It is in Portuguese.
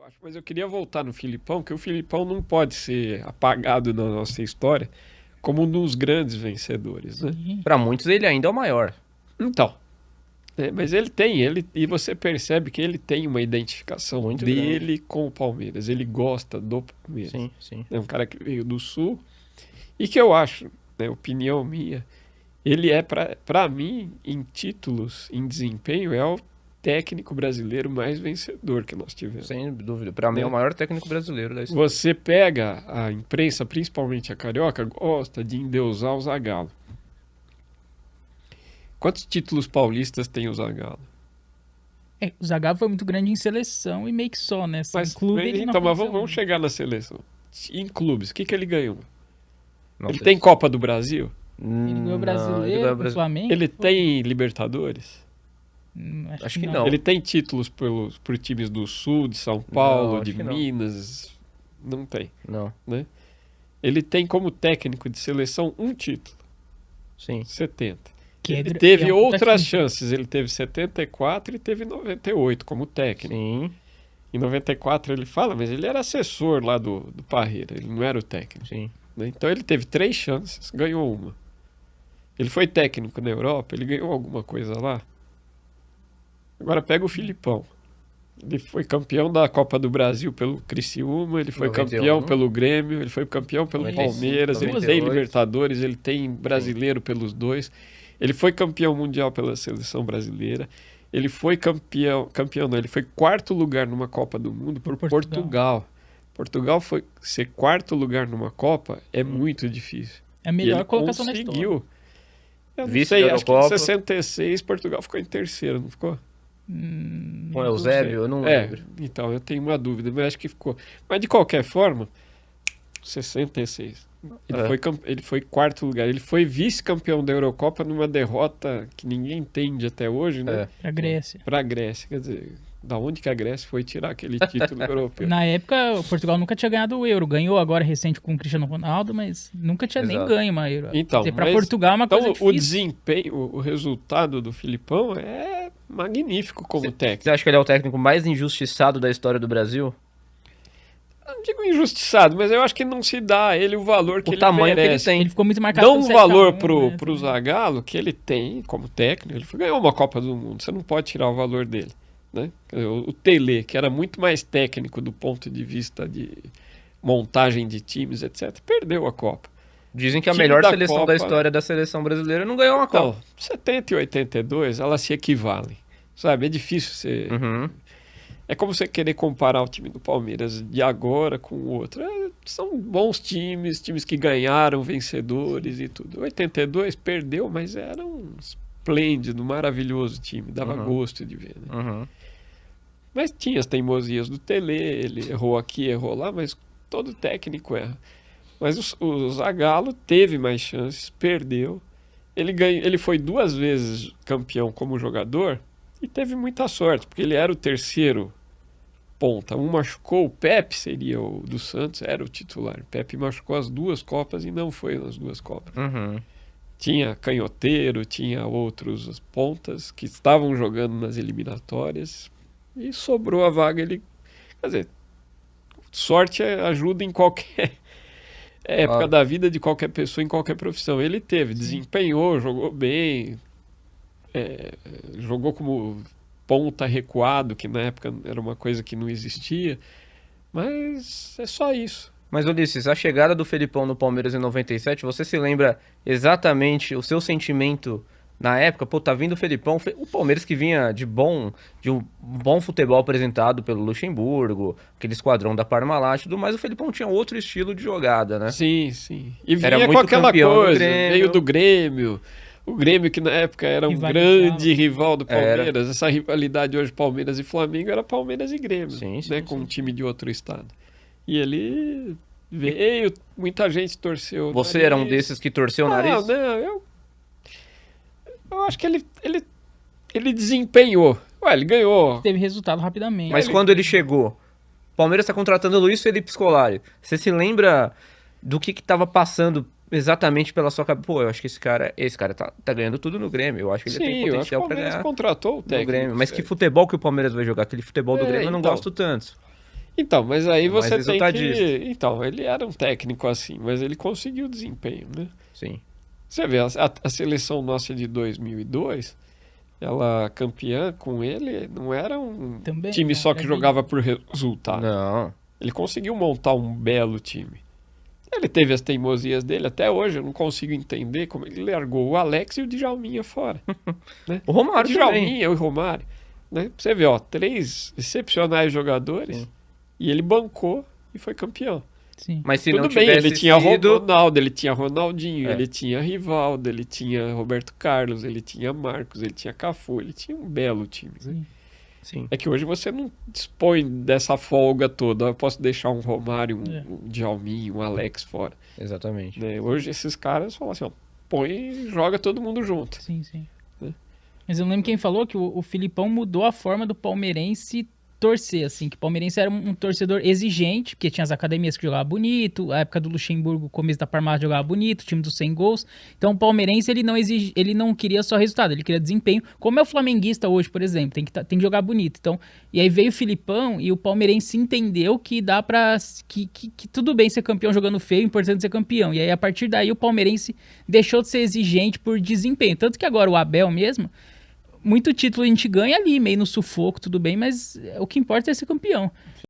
acho, mas eu queria voltar no Filipão, que o Filipão não pode ser apagado na nossa história como um dos grandes vencedores, né? Sim. Pra muitos ele ainda é o maior. Então, mas e você percebe que ele tem uma identificação Muito dele com o Palmeiras. Ele gosta do Palmeiras. Sim, sim. É um cara que veio do Sul e que eu acho, né, opinião minha, ele é, pra mim, em títulos, em desempenho, é o técnico brasileiro mais vencedor que nós tivemos. Sem dúvida. Pra mim é o maior técnico brasileiro da história. Você pega a imprensa, principalmente a carioca, gosta de endeusar o Zagallo. Quantos títulos paulistas tem o Zagallo? O Zagallo foi muito grande em seleção e meio que só, né? Assim, Mas, em clube ele não então, mas aconteceu vamos muito. chegar na seleção. Em clubes, o que ele ganhou? Não Ele sei tem se- Copa do Brasil? Ele ganhou Não, brasileiro, ganhou com o Brasi- Flamengo. Ele tem Libertadores? Acho que não. Ele tem títulos por times do Sul, de São Paulo, Não, de acho que não. Minas? Não tem, Não, né? Ele tem como técnico de seleção um título, sim. 70. Que é Ele gra- teve que é um puta outras time. chances. Ele teve 74 e teve 98 como técnico. Sim, Em 94 ele fala, mas ele era assessor lá do Parreira, ele não era o técnico, sim. né? Então ele teve 3 chances, ganhou uma. Ele foi técnico na Europa, ele ganhou alguma coisa lá. Agora pega o Filipão. Ele foi campeão da Copa do Brasil pelo Criciúma, ele foi 91. campeão pelo Grêmio, ele foi campeão pelo 95, Palmeiras, ele 98. tem Libertadores, ele tem brasileiro pelos dois. Ele foi campeão mundial pela seleção brasileira. Ele foi campeão não, ele foi quarto lugar numa Copa do Mundo por Por Portugal. Portugal foi ser quarto lugar numa Copa é muito difícil. É a E melhor ele colocação da história. conseguiu. Eu não Vice sei, da acho que em Eurocopa. 66 Portugal ficou em terceiro, não ficou? Com o Eusébio, eu não lembro. Então, eu tenho uma dúvida, mas acho que ficou. Mas de qualquer forma, 66. Ele foi quarto lugar. Ele foi vice-campeão da Eurocopa numa derrota que ninguém entende até hoje, né? É. Pra Grécia. Pra Grécia. Quer dizer, da onde que a Grécia foi tirar aquele título europeu? Na época, o Portugal nunca tinha ganhado o Euro. Ganhou agora recente com o Cristiano Ronaldo, mas nunca tinha nem Exato. ganho uma Euro. Então, Quer dizer, pra mas- Portugal é uma Então, coisa o difícil. desempenho, o resultado do Filipão é magnífico como técnico. Você acha que ele é o técnico mais injustiçado da história do Brasil? Eu não digo injustiçado, mas eu acho que não se dá a ele o valor que O ele tamanho que ele merece. tem. Ele ficou muito marcado Dá pelo um 7 a 1, valor né, pro também. Zagallo que ele tem como técnico. Ele ganhou uma Copa do Mundo, você não pode tirar o valor dele, né? O Tele, que era muito mais técnico do ponto de vista de montagem de times, etc., perdeu a Copa. Dizem que a Time melhor da seleção Copa- da história da seleção brasileira não ganhou uma Então, Copa. 70 e 82, elas se equivalem, sabe? É difícil você... Uhum. É como você querer comparar o time do Palmeiras de agora com o outro. São bons times, times que ganharam, vencedores e tudo. 82 perdeu, mas era um esplêndido, maravilhoso time. Dava Uhum. gosto de ver, né? Uhum. Mas tinha as teimosias do Tele, ele errou aqui, errou lá, mas todo técnico erra. Mas o Zagallo teve mais chances, perdeu. Ele foi 2 vezes campeão como jogador e teve muita sorte, porque ele era o terceiro ponta. Um machucou, o Pepe seria o do Santos, era o titular. O Pepe machucou as 2 Copas e não foi nas 2 Copas. Uhum. Tinha canhoteiro, tinha outros pontas que estavam jogando nas eliminatórias e sobrou a vaga. Ele, quer dizer, sorte ajuda em qualquer época Ah. da vida de qualquer pessoa, em qualquer profissão. Ele teve, desempenhou, jogou bem, jogou como ponta recuado, que na época era uma coisa que não existia, mas é só isso. Mas, Ulisses, a chegada do Felipão no Palmeiras em 97, você se lembra exatamente o seu sentimento na época? Pô, tá vindo o Felipão, o Palmeiras que vinha de um bom futebol apresentado pelo Luxemburgo, aquele esquadrão da Parmalat e tudo mais, o Felipão tinha outro estilo de jogada, né? Sim, sim. E Era vinha com muito aquela campeão do coisa, Grêmio. veio do Grêmio. O Grêmio, que na época era um Rivalizava. grande rival do Era. Palmeiras. Essa rivalidade hoje, Palmeiras e Flamengo, era Palmeiras e Grêmio, Sim, sim, né? sim, Com um sim. time de outro estado. E ele veio, muita gente torceu. o Você era um nariz. desses que torceu o nariz? Não, eu acho que ele desempenhou. Ué, ele ganhou. Teve resultado rapidamente. Mas quando ele chegou, o Palmeiras está contratando o Luiz Felipe Scolari. Você se lembra do que estava passando exatamente pela sua cabeça? Pô, eu acho que esse cara tá ganhando tudo no Grêmio. Eu acho que ele tem Sim, eu acho que o potencial para Palmeiras ganhar contratou o no técnico. Grêmio. Mas que futebol que o Palmeiras vai jogar? Aquele futebol do É, Grêmio eu não então. gosto tanto. Então, mas aí É mais você tem que... resultadista. Então, ele era um técnico assim, mas ele conseguiu desempenho, né? Sim. Você vê, a seleção nossa de 2002, ela campeã com ele, não era um Também, time não, só era que bem- jogava por resultado. Não. Ele conseguiu montar um belo time. Ele teve as teimosias dele, até hoje eu não consigo entender como ele largou o Alex e o Djalminha fora. Né? O Romário O Djalminha e o Romário. Né? Pra você ver, ó, 3 excepcionais jogadores Sim. e ele bancou e foi campeão. Sim. Mas se Tudo não bem, tivesse ele tinha sido... Ronaldo, ele tinha Ronaldinho, É. ele tinha Rivaldo, ele tinha Roberto Carlos, ele tinha Marcos, ele tinha Cafu, ele tinha um belo time. Né? Sim. Sim. É que hoje você não dispõe dessa folga toda. Eu posso deixar um Romário, um Djalminha, um Alex fora. Exatamente. Né? Hoje esses caras falam assim, ó, põe e joga todo mundo junto. Sim, sim. Né? Mas eu lembro quem falou que o Filipão mudou a forma do palmeirense torcer, assim, que o palmeirense era um torcedor exigente, porque tinha as academias que jogavam bonito, a época do Luxemburgo, o começo da Parmalat jogava bonito, o time dos 100 gols. Então o palmeirense, ele não queria só resultado, ele queria desempenho, como é o flamenguista hoje, por exemplo, tem que jogar bonito. Então, e aí veio o Filipão e o palmeirense entendeu que dá pra... Que tudo bem ser campeão jogando feio, importante ser campeão. E aí, a partir daí, o palmeirense deixou de ser exigente por desempenho. Tanto que agora o Abel mesmo, muito título a gente ganha ali, meio no sufoco, tudo bem, mas o que importa é ser campeão.